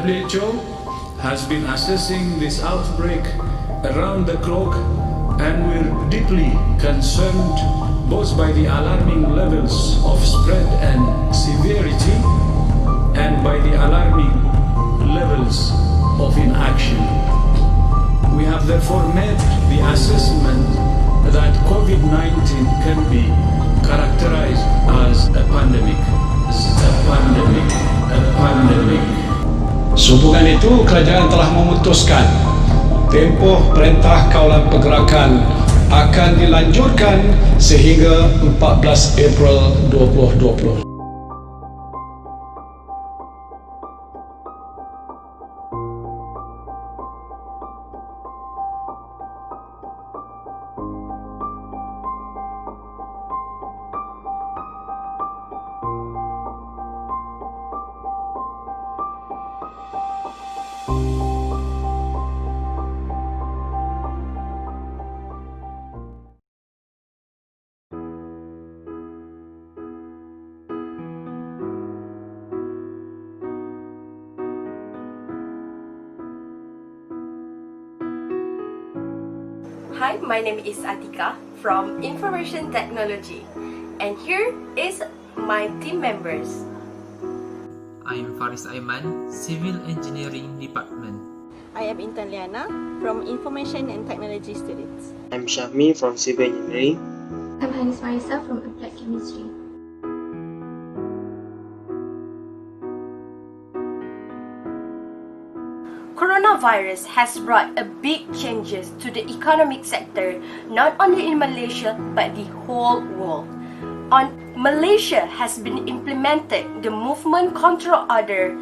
WHO has been assessing this outbreak around the clock, and we're deeply concerned both by the alarming levels of spread and severity and by the alarming levels of inaction. We have therefore made the assessment that COVID-19 can be characterized as a pandemic. Sehubungan itu, kerajaan telah memutuskan tempoh perintah kawalan pergerakan akan dilanjutkan sehingga 14 April 2020. Hi, my name is Atika from Information Technology, and here is my team members. I am Faris Aiman, Civil Engineering Department. I am Intan Liana from Information and Technology Studies. I'm Shahmi from Civil Engineering. I'm Hanis Marisa from Applied Chemistry. Coronavirus has brought a big changes to the economic sector, not only in Malaysia but the whole world. Malaysia has been implemented the movement control order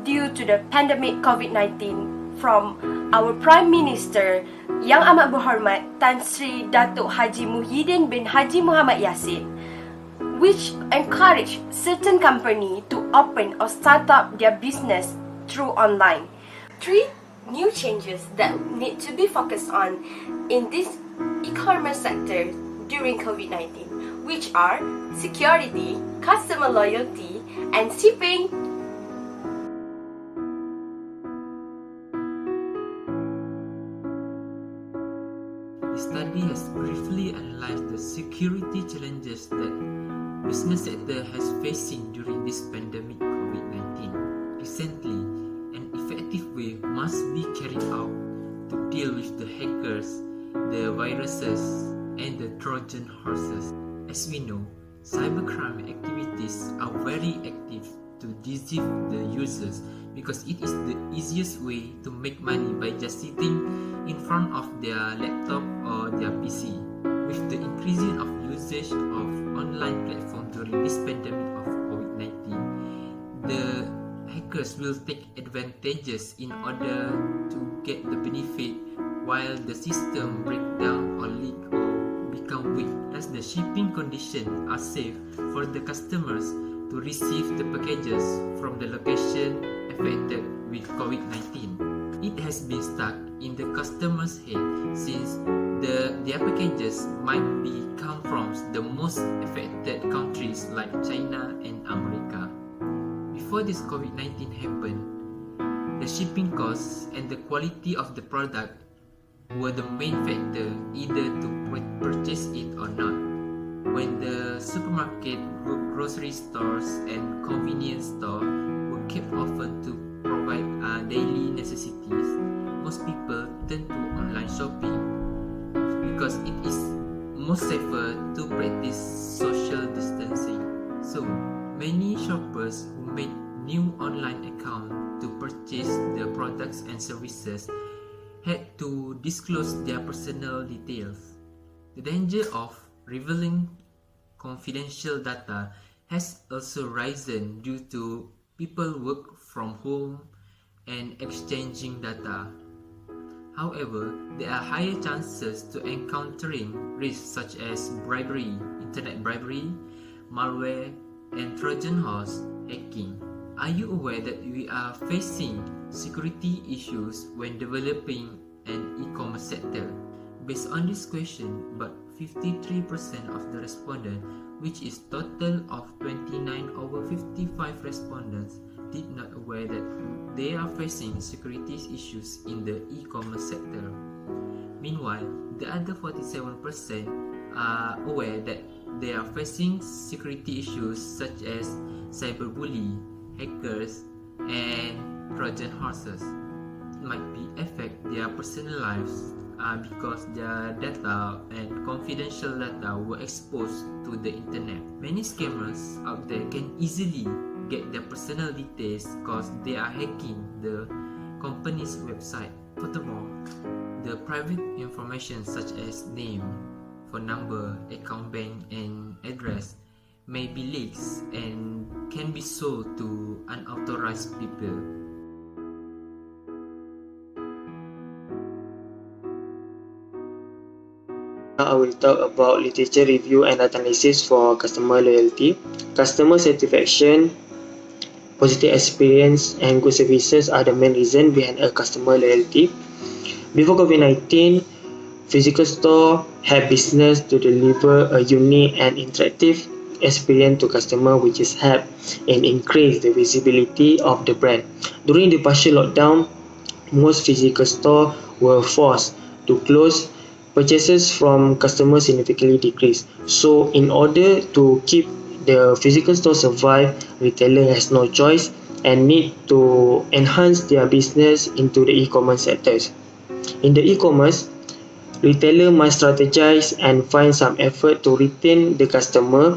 due to the pandemic COVID-19 from our Prime Minister Yang Amat Berhormat Tan Sri Datuk Haji Muhyiddin bin Haji Muhammad Yassin, which encourage certain company to open or start up their business through online. 3 new changes that need to be focused on in this e-commerce sector during COVID-19, which are security, customer loyalty, and shipping. The study has briefly analyzed the security challenges that business sector has facing during this pandemic COVID-19. Recently, an effective way must be carried out to deal with the hackers, the viruses, and the Trojan horses. As we know, cybercrime activities are very active to deceive the users because it is the easiest way to make money by just sitting in front of their laptop or their PC. With the increasing of usage of online platforms during this pandemic of COVID-19, the hackers will take advantages in order to get the benefit while the system break down or leak or become weak, as the shipping conditions are safe for the customers to receive the packages from the location affected with COVID-19. It has been stuck in the customer's head since their packages might be come from the most affected countries like China and America. Before this COVID-19 happened, the shipping costs and the quality of the product were the main factor either to purchase it or not. When the supermarket, grocery stores, and convenience stores were kept open to provide daily necessities, most people turn to online shopping because it is most safer to practice social distancing. So, many shoppers who made new online accounts to purchase the products and services had to disclose their personal details. The danger of revealing confidential data has also risen due to people work from home and exchanging data. However, there are higher chances to encountering risks such as bribery, internet bribery, malware, and Trojan horse hacking. Are you aware that we are facing security issues when developing an e-commerce sector? Based on this question, but 53% of the respondents, which is total of 29 over 55 respondents, did not aware that they are facing security issues in the e-commerce sector. Meanwhile, the other 47% are aware that they are facing security issues such as cyberbullying, hackers, and Trojan horses. It might be affect their personal lives because their data and confidential data were exposed to the internet. Many scammers out there can easily get their personal details because they are hacking the company's website. Furthermore, the private information such as name, phone number, account bank, and address may be leaked and can be sold to unauthorized people. Now I will talk about literature review and analysis for customer loyalty. Customer satisfaction, positive experience, and good services are the main reason behind a customer loyalty. Before COVID-19, physical store had business to deliver a unique and interactive experience to customer, which is help and increase the visibility of the brand. During the partial lockdown, most physical stores were forced to close. Purchases from customers significantly decreased. So in order to keep the physical store survive, retailer has no choice and need to enhance their business into the e-commerce sectors. In the e-commerce, retailer must strategize and find some effort to retain the customer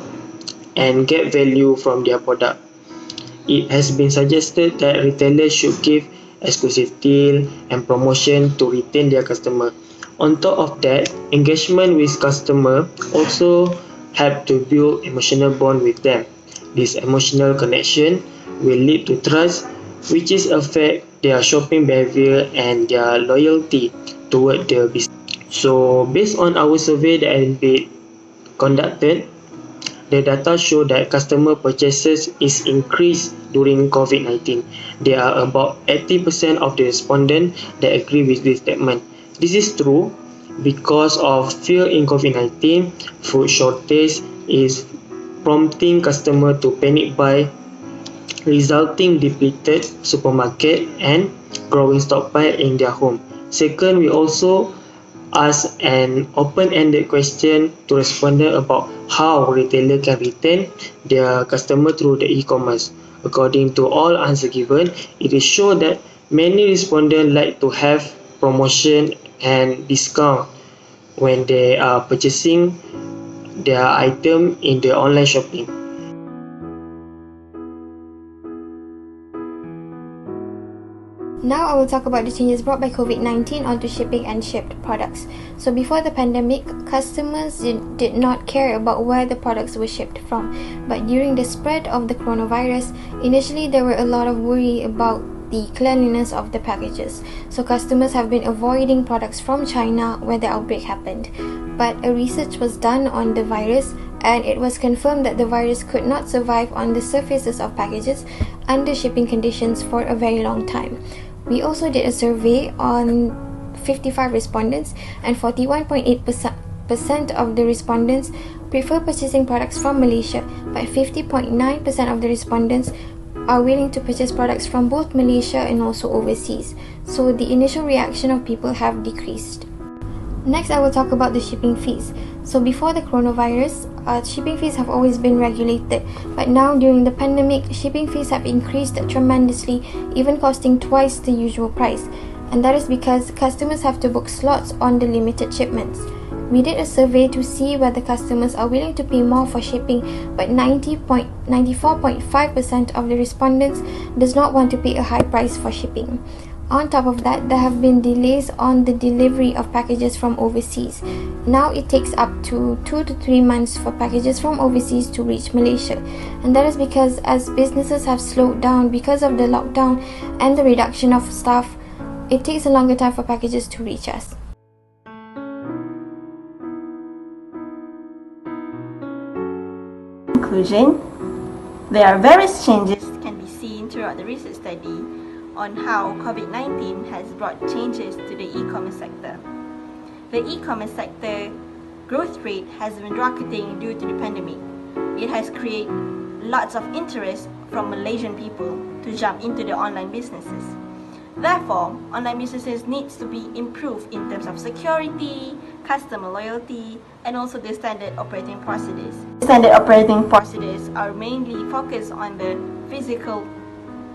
and get value from their product. It has been suggested that retailers should give exclusive deal and promotion to retain their customer. On top of that, engagement with customer also help to build emotional bond with them. This emotional connection will lead to trust, which is affect their shopping behavior and their loyalty toward the business. So based on our survey that has been conducted, the data show that customer purchases is increased during COVID-19. There are about 80% of the respondents that agree with this statement. This is true because of fear in COVID-19, food shortage is prompting customers to panic buy, resulting depleted supermarket and growing stockpile in their home. Second, we also ask an open-ended question to respondents about how retailer can retain their customer through the e-commerce. According to all answers given, it is shown that many respondents like to have promotion and discount when they are purchasing their item in the online shopping. Now I will talk about the changes brought by COVID-19 onto shipping and shipped products. So before the pandemic, customers did not care about where the products were shipped from. But during the spread of the coronavirus, initially there were a lot of worry about the cleanliness of the packages. So customers have been avoiding products from China where the outbreak happened. But a research was done on the virus and it was confirmed that the virus could not survive on the surfaces of packages under shipping conditions for a very long time. We also did a survey on 55 respondents and 41.8% of the respondents prefer purchasing products from Malaysia, but 50.9% of the respondents are willing to purchase products from both Malaysia and also overseas. So the initial reaction of people have decreased. Next, I will talk about the shipping fees. So before the coronavirus, shipping fees have always been regulated, but now during the pandemic, shipping fees have increased tremendously, even costing twice the usual price. And that is because customers have to book slots on the limited shipments. We did a survey to see whether customers are willing to pay more for shipping, but 94.5% of the respondents does not want to pay a high price for shipping. On top of that, there have been delays on the delivery of packages from overseas. Now it takes up to 2 to 3 months for packages from overseas to reach Malaysia. And that is because as businesses have slowed down because of the lockdown and the reduction of staff, it takes a longer time for packages to reach us. In conclusion, there are various changes that can be seen throughout the research study on how COVID-19 has brought changes to the e-commerce sector. The e-commerce sector growth rate has been rocketing due to the pandemic. It has created lots of interest from Malaysian people to jump into the online businesses. Therefore, online businesses needs to be improved in terms of security, customer loyalty, and also the standard operating procedures. Standard operating procedures are mainly focused on the physical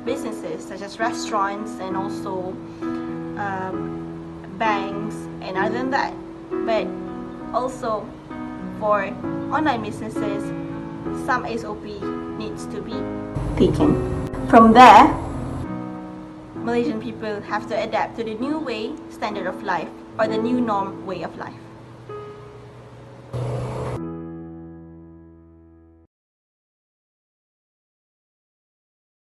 businesses such as restaurants and also banks and other than that. But also for online businesses, some SOP needs to be taken. From there, Malaysian people have to adapt to the new way, standard of life, or the new norm way of life.